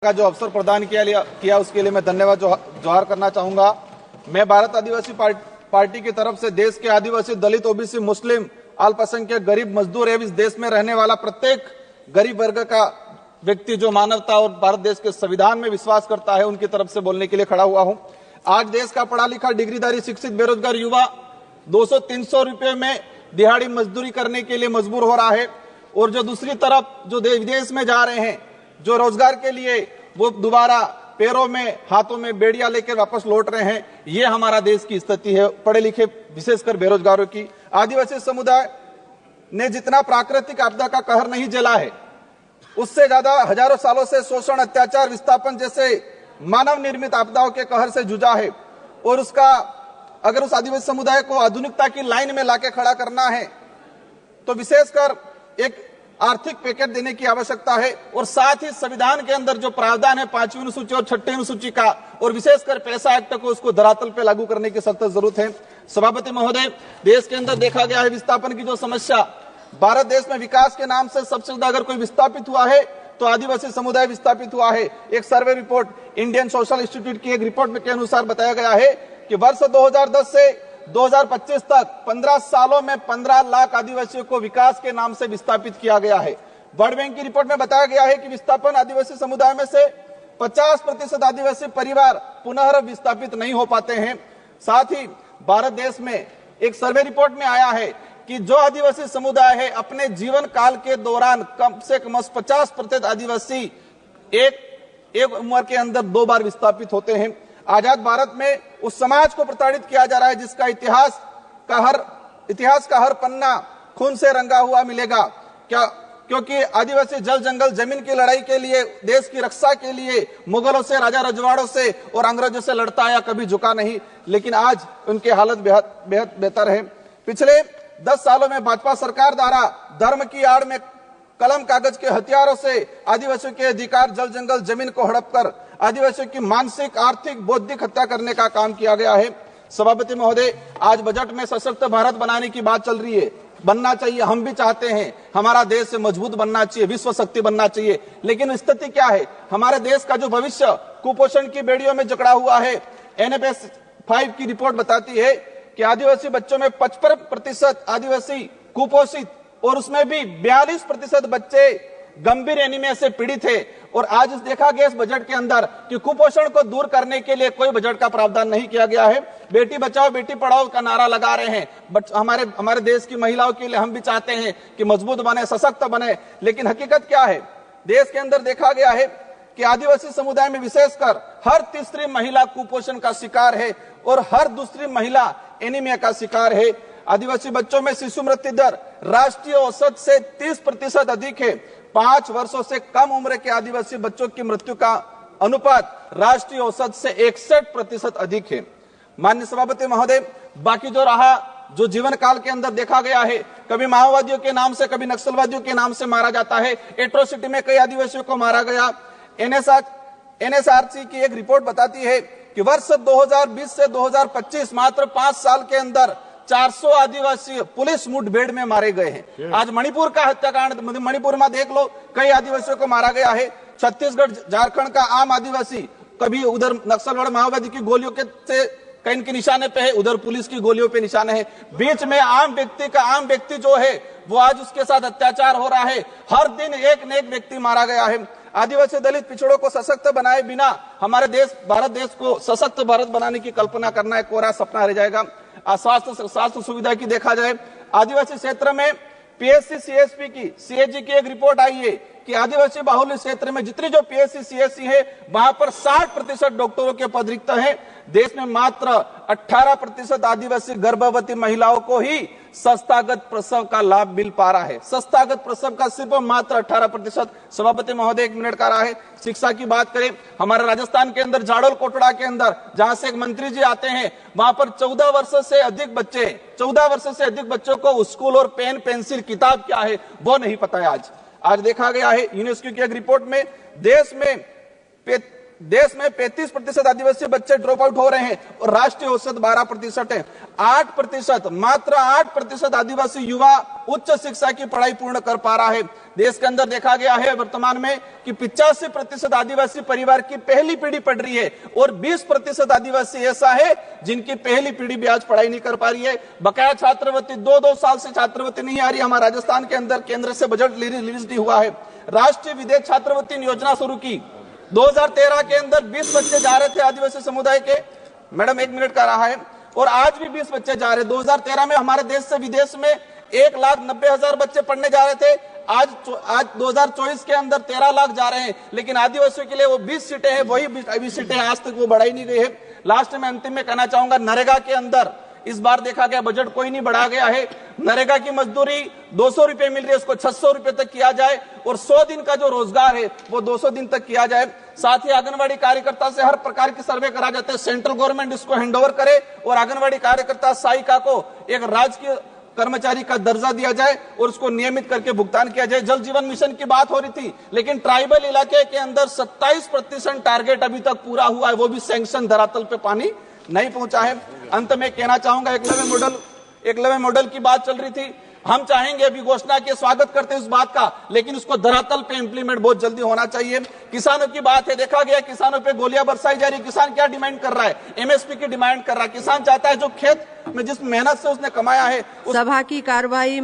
का जो अवसर प्रदान किया उसके लिए मैं धन्यवाद जोहार करना चाहूंगा। मैं भारत आदिवासी पार्टी की तरफ से देश के आदिवासी, दलित, ओबीसी, मुस्लिम, अल्पसंख्यक, गरीब, मजदूर एवं इस देश में रहने वाला प्रत्येक गरीब वर्ग का व्यक्ति जो मानवता और भारत देश के संविधान में विश्वास करता है, उनकी तरफ से बोलने के लिए खड़ा हुआ हूं। आज देश का पढ़ा लिखा, डिग्रीधारी, शिक्षित, बेरोजगार युवा 200-300 रुपए में दिहाड़ी मजदूरी करने के लिए मजबूर हो रहा है, और जो दूसरी तरफ जो विदेश में जा रहे हैं, जो रोजगार के लिए वो दोबारा पैरों में, हाथों में बेड़ियां लेकर वापस लौट रहे हैं। ये हमारा देश की स्थिति है, पढ़े लिखे विशेषकर बेरोजगारों की। आदिवासी समुदाय ने जितना प्राकृतिक आपदा का कहर नहीं झेला है, उससे ज्यादा हजारों सालों से शोषण, अत्याचार, विस्थापन जैसे मानव निर्मित आपदाओं के कहर से जूझा है। और उसका अगर उस आदिवासी समुदाय को आधुनिकता की लाइन में लाके खड़ा करना है तो विशेषकर एक आर्थिक पैकेज देने की आवश्यकता है, और साथ ही संविधान के अंदर जो प्रावधान है 5वीं अनुसूची और 6ठी अनुसूची का, और विशेषकर पैसा एक्ट को उसको धरातल पे लागू करने की सख्त जरूरत है। सभापति महोदय, देश के अंदर देखा गया है विस्थापन की जो समस्या, भारत देश में विकास के नाम से सबसे ज्यादा अगर कोई विस्थापित हुआ है तो आदिवासी समुदाय विस्थापित हुआ है। एक survey report Indian social institute की एक रिपोर्ट के अनुसार बताया गया है कि वर्ष 2010 से 2025 तक 15 सालों में 15 लाख आदिवासियों को विकास के नाम से विस्थापित किया गया है। वर्ल्ड बैंक की रिपोर्ट में बताया गया है कि विस्थापन आदिवासी समुदाय में से 50% आदिवासी परिवार पुनः विस्थापित नहीं हो पाते हैं। साथ ही भारत देश में एक सर्वे रिपोर्ट में आया है कि जो आदिवासी समुदाय है अपने जीवन काल के दौरान कम से कम 50% आदिवासी एक उम्र के अंदर 2 बार विस्थापित होते हैं। आजाद भारत में उस समाज को प्रताड़ित किया जा रहा है जिसका इतिहास का हर पन्ना खून से रंगा हुआ मिलेगा। क्या? क्योंकि आदिवासी जल जंगल जमीन की लड़ाई के लिए, देश की रक्षा के लिए मुगलों से, राजा रजवाड़ों से और अंग्रेजों से लड़ता आया, कभी झुका नहीं। लेकिन आज उनकी हालत बेहद बेहतर है। पिछले 10 सालों में भाजपा सरकार द्वारा धर्म की आड़ में कलम कागज के हथियारों से आदिवासियों के अधिकार, जल जंगल जमीन को हड़प कर आदिवासियों की मानसिक, आर्थिक, बौद्धिक हत्या करने का काम किया गया है। सभापति महोदय, आज बजट में सशक्त भारत बनाने की बात चल रही है। बनना चाहिए, हम भी चाहते हैं हमारा देश मजबूत बनना चाहिए, विश्व शक्ति बनना चाहिए। लेकिन स्थिति क्या है? हमारे देश का जो भविष्य कुपोषण की बेड़ियों में जकड़ा हुआ है। NFS 5 की रिपोर्ट बताती है कि आदिवासी बच्चों में 55% आदिवासी कुपोषित, और उसमें भी 42% बच्चे गंभीर एनीमिया से पीड़ित है। और आज देखा गया इस बजट के अंदर कि कुपोषण को दूर करने के लिए कोई बजट का प्रावधान नहीं किया गया है। बेटी बचाओ बेटी पढ़ाओ का नारा लगा रहे हैं। हमारे देश की महिलाओं के लिए हम भी चाहते हैं कि मजबूत बने, सशक्त बने। लेकिन हकीकत क्या है? देश के अंदर देखा गया है कि आदिवासी समुदाय में विशेषकर हर तीसरी महिला कुपोषण का शिकार है और हर दूसरी महिला एनीमिया का शिकार है। आदिवासी बच्चों में शिशु मृत्यु दर राष्ट्रीय औसत से 30% अधिक है। 5 वर्षों से कम उम्र के आदिवासी बच्चों की मृत्यु का अनुपात राष्ट्रीय औसत से 61% अधिक है। माननीय सभापति महोदय, बाकी जो रहा, जो जीवन काल के अंदर देखा गया है, कभी माओवादियों के नाम से, कभी नक्सलवादियों के नाम से मारा जाता है। एट्रोसिटी में कई आदिवासियों को मारा गया। NSRC की एक रिपोर्ट बताती है कि वर्ष 2020 से 2025 मात्र 5 साल के अंदर 400 आदिवासी पुलिस मुठभेड़ में मारे गए हैं। आज मणिपुर का हत्याकांड, मणिपुर में देख लो, कई आदिवासियों को मारा गया है। छत्तीसगढ़, झारखंड का आम आदिवासी कभी उधर नक्सलवाद, माओवादी की गोलियों के से कहीं के निशाने पे है, उधर पुलिस की गोलियों पे निशाने है। बीच में आम व्यक्ति जो है वो आज उसके साथ अत्याचार हो रहा है। हर दिन एक न एक व्यक्ति मारा गया है। आदिवासी, दलित, पिछड़ों को सशक्त बनाए बिना हमारे देश, भारत देश को सशक्त भारत बनाने की कल्पना करना एक कोरा सपना रह जाएगा। स्वास्थ्य सुविधा की देखा जाए, आदिवासी क्षेत्र में PSC CSP की, CAG की एक रिपोर्ट आई है कि आदिवासी बाहुल्य क्षेत्र में जितनी जो PSC CSC है वहां पर 60% डॉक्टरों के पद रिक्त हैं। देश में मात्र 18% आदिवासी गर्भवती महिलाओं को ही संस्थागत प्रसव का लाभ मिल पा रहा है। संस्थागत प्रसव का सिर्फ मात्र 18%। सभापति महोदय, 1 मिनट का रहा है। शिक्षा की बात करें, हमारे राजस्थान के अंदर झाड़ोल कोटड़ा के अंदर जहां से एक मंत्री जी आते हैं, वहां पर 14 वर्ष से अधिक बच्चों को स्कूल और पेन, पेंसिल, किताब क्या है वो नहीं पता है। आज देखा गया है यूनेस्को की एक रिपोर्ट में देश में देश में 35% आदिवासी बच्चे ड्रॉप आउट हो रहे हैं और राष्ट्रीय औसत 12% है। 8%, मात्र 8% आदिवासी युवा उच्च शिक्षा की पढ़ाई पूर्ण कर पा रहा है। देश के अंदर देखा गया है वर्तमान में कि 85% आदिवासी परिवार की पहली पीढ़ी पढ़ रही है और 20% आदिवासी ऐसा है जिनकी पहली पीढ़ी भी आज पढ़ाई नहीं कर पा रही है। बकाया छात्रवृत्ति 2-2 साल से छात्रवृत्ति नहीं आ रही। हमारे राजस्थान के अंदर केंद्र से बजट रिलीज नहीं हुआ है। राष्ट्रीय विदेश छात्रवृत्ति योजना शुरू की 2013 के अंदर 20 बच्चे जा रहे थे आदिवासी समुदाय के, मैडम 1 मिनट का रहा है, और आज भी 20 बच्चे जा रहे। 2013 में हमारे देश से विदेश में 1,90,000 बच्चे पढ़ने जा रहे थे। आज 2024 के अंदर 13 लाख जा रहे हैं, लेकिन आदिवासियों के लिए वो 20 सीटें हैं, वही 20 सीटें आज तक वो बढ़ाई नहीं गई है। लास्ट में अंतिम में कहना चाहूंगा, नरेगा के अंदर इस बार देखा गया बजट कोई नहीं बढ़ा गया है। नरेगा की मजदूरी 200 रुपए मिल रही है, उसको 600 रुपए तक किया जाए और 100 दिन का जो रोजगार है वो 200 दिन तक किया जाए। साथ ही आंगनवाड़ी कार्यकर्ता से हर प्रकार की सर्वे करा जाते हैं, सेंट्रल गवर्नमेंट इसको हैंडओवर करे और आंगनवाड़ी कार्यकर्ता सहायिका को एक राजकीय कर्मचारी का दर्जा दिया जाए और उसको नियमित करके भुगतान किया जाए। जल जीवन मिशन की बात हो रही थी, लेकिन ट्राइबल इलाके के अंदर 27% टारगेट अभी तक पूरा हुआ है, वो भी सैंक्शन, धरातल पे पानी नहीं पहुंचा है। अंत में कहना चाहूंगा, एकलव्य मॉडल की बात चल रही थी। हम चाहेंगे, अभी घोषणा के स्वागत करते हैं इस बात का, लेकिन उसको धरातल पे इंप्लीमेंट बहुत जल्दी होना चाहिए। किसानों की बात है, देखा गया किसानों पे गोलियां बरसाई जा रही। किसान क्या डिमांड कर रहा है? एमएसपी की डिमांड कर रहा है। किसान चाहता है जो खेत में जिस मेहनत से उसने कमाया है सभा की कार्रवाई